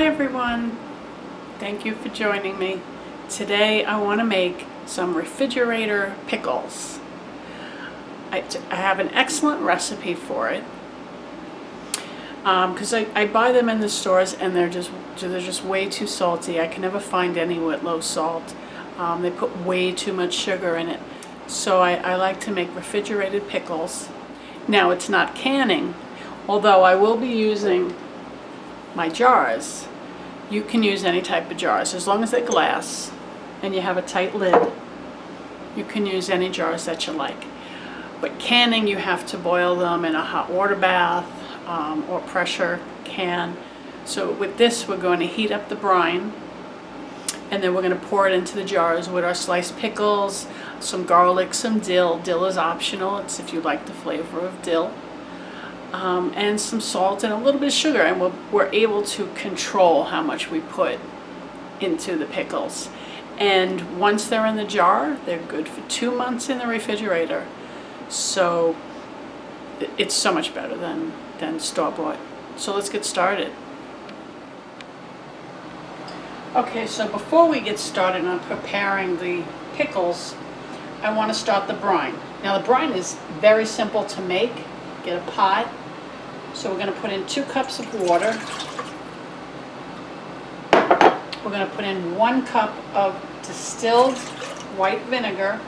everyone, thank you for joining me. Today I want to make some refrigerator pickles. I have an excellent recipe for it because I buy them in the stores and they're just way too salty. I can never find any with low salt. They put way too much sugar in it. So I like to make refrigerated pickles. Now it's not canning, although I will be using my jars. You can use any type of jars as long as they're glass and you have a tight lid. You can use any jars that you like. But canning, you have to boil them in a hot water bath or pressure can. So with this, we're going to heat up the brine and then we're going to pour it into the jars with our sliced pickles, some garlic, some dill. Dill is optional. It's if you like the flavor of dill. And some salt and a little bit of sugar, and we're able to control how much we put into the pickles. And once they're in the jar, they're good for 2 months in the refrigerator. So it's so much better than store-bought. So let's get started. Okay, so before we get started on preparing the pickles, I want to start the brine. Now the brine is very simple to make. Get a pot. So we're going to put in 2 cups of water. We're going to put in 1 cup of distilled white vinegar.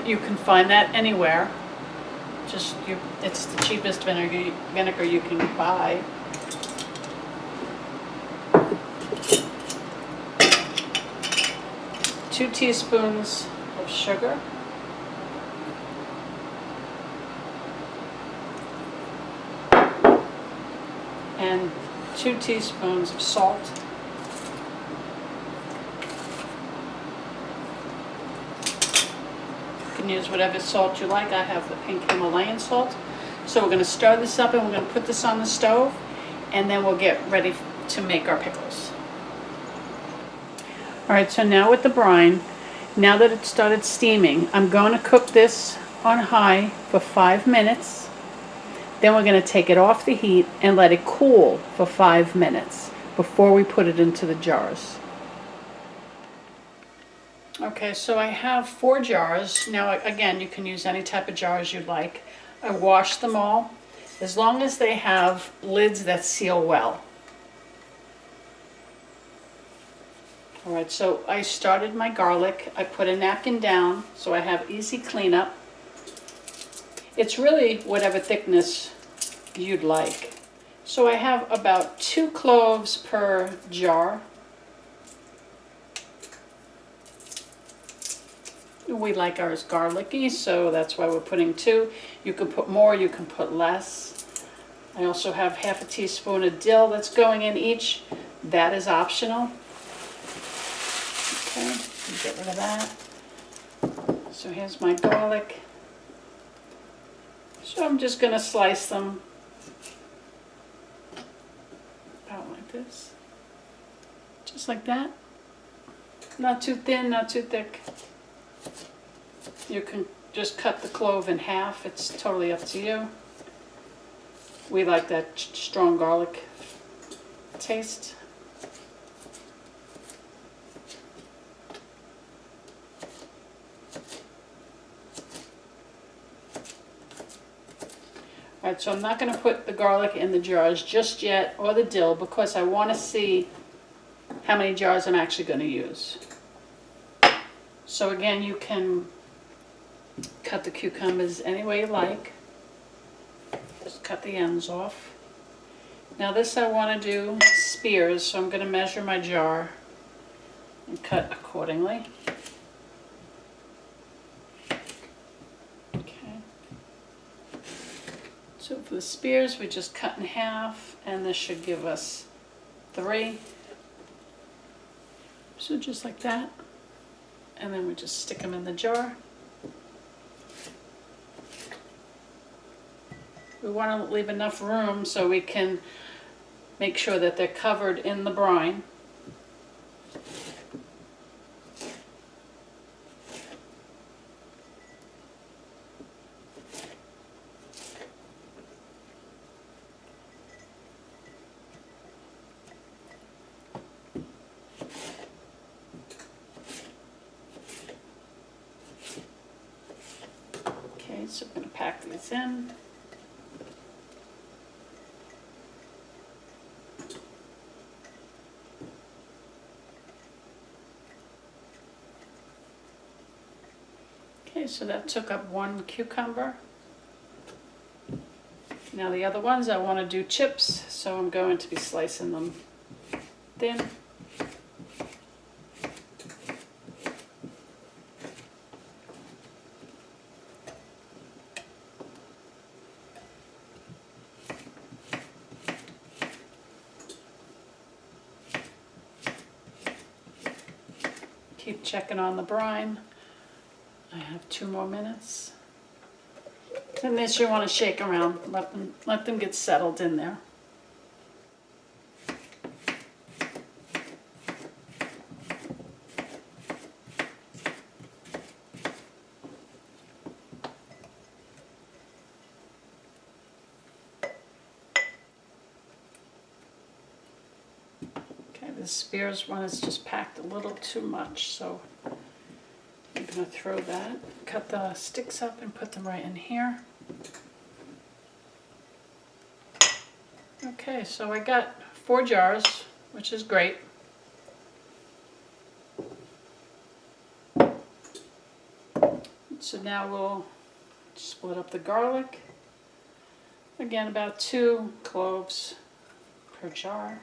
You can find that anywhere. It's the cheapest vinegar you can buy. Two teaspoons of sugar. And 2 teaspoons of salt. You can use whatever salt you like. I have the pink Himalayan salt. So we're going to stir this up and we're going to put this on the stove and then we'll get ready to make our pickles. Alright, so now with the brine, now that it started steaming, I'm going to cook this on high for 5 minutes. Then we're going to take it off the heat and let it cool for 5 minutes before we put it into the jars. Okay, so I have 4 jars. Now again, you can use any type of jars you like. I washed them all, as long as they have lids that seal well. Alright, so I started my garlic. I put a napkin down so I have easy cleanup. It's really whatever thickness you'd like. So I have about 2 cloves per jar. We like ours garlicky, so that's why we're putting 2. You can put more, you can put less. I also have half a teaspoon of dill that's going in each. That is optional. Okay, get rid of that. So here's my garlic. So I'm just going to slice them about like this. Just like that. Not too thin, not too thick. You can just cut the clove in half. It's totally up to you. We like that strong garlic taste. Alright, so I'm not going to put the garlic in the jars just yet, or the dill, because I want to see how many jars I'm actually going to use. So again, you can cut the cucumbers any way you like. Just cut the ends off. Now this I want to do spears, so I'm going to measure my jar and cut accordingly. So for the spears, we just cut in half, and this should give us 3. So just like that. And then we just stick them in the jar. We want to leave enough room so we can make sure that they're covered in the brine. So I'm going to pack these in. Okay, so that took up 1 cucumber. Now the other ones I want to do chips, so I'm going to be slicing them thin. Keep checking on the brine. I have 2 more minutes. And this you want to shake around, let them get settled in there. Okay, the spears one is just packed a little too much, so I'm going to throw that, cut the sticks up and put them right in here. Okay, so I got 4 jars, which is great. So now we'll split up the garlic. Again, about 2 cloves per jar.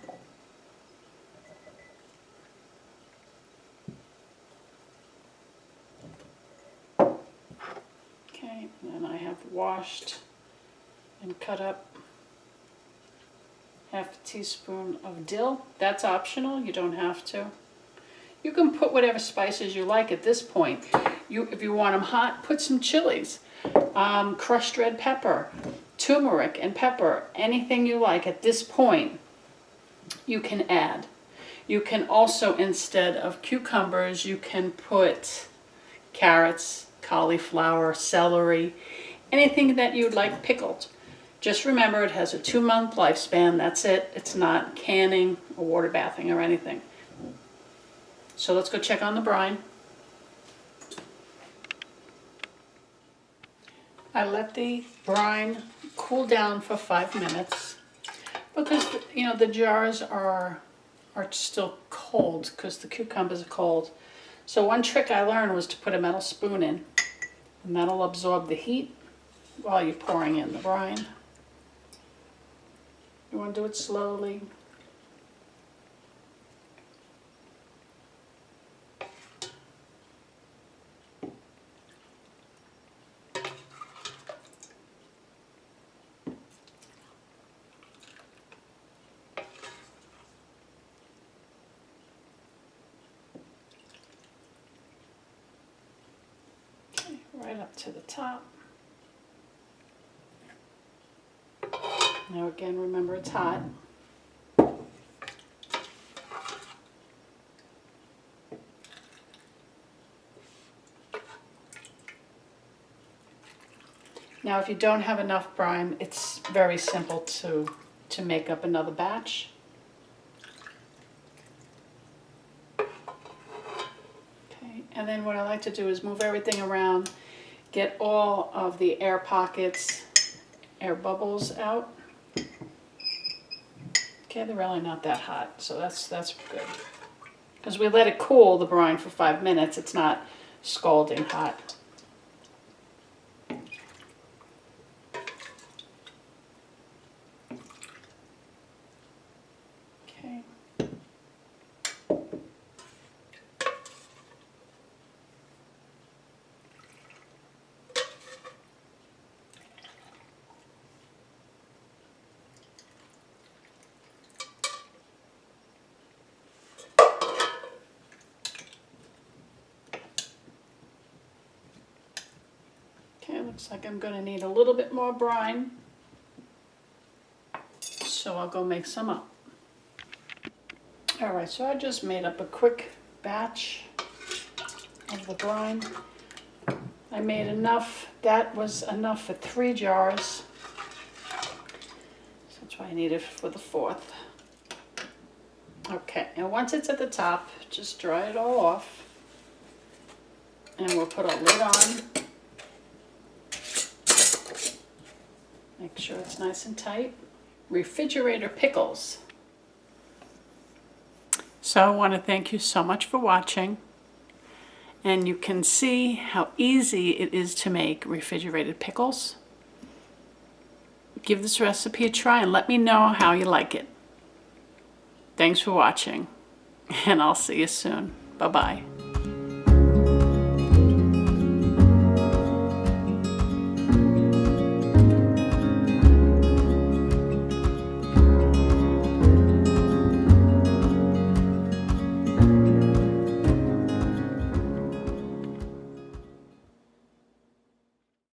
Okay, and then I have washed and cut up half a teaspoon of dill. That's optional, you don't have to. You can put whatever spices you like at this point. If you want them hot, put some chilies, crushed red pepper, turmeric and pepper, anything you like at this point you can add. You can also, instead of cucumbers, you can put carrots, cauliflower, celery, anything that you'd like pickled. Just remember it has a 2-month lifespan, that's it. It's not canning or water bathing or anything. So let's go check on the brine. I let the brine cool down for 5 minutes because the jars are still cold because the cucumbers are cold. So one trick I learned was to put a metal spoon in, and that'll absorb the heat while you're pouring in the brine. You want to do it slowly. Okay, right up to the top. Now again, remember it's hot. Now if you don't have enough brine, it's very simple to make up another batch. Okay, and then what I like to do is move everything around, get all of the air pockets, air bubbles out. Okay, they're really not that hot, so that's good. Because we let it cool, the brine, for 5 minutes. It's not scalding hot. Okay. Looks like I'm going to need a little bit more brine, so I'll go make some up. Alright, so I just made up a quick batch of the brine. I made enough, that was enough for 3 jars, so that's why I need it for the 4th. Okay, and once it's at the top, just dry it all off, and we'll put a lid on. Make sure it's nice and tight. Refrigerator pickles. So I want to thank you so much for watching. And you can see how easy it is to make refrigerated pickles. Give this recipe a try and let me know how you like it. Thanks for watching, and I'll see you soon. Bye-bye.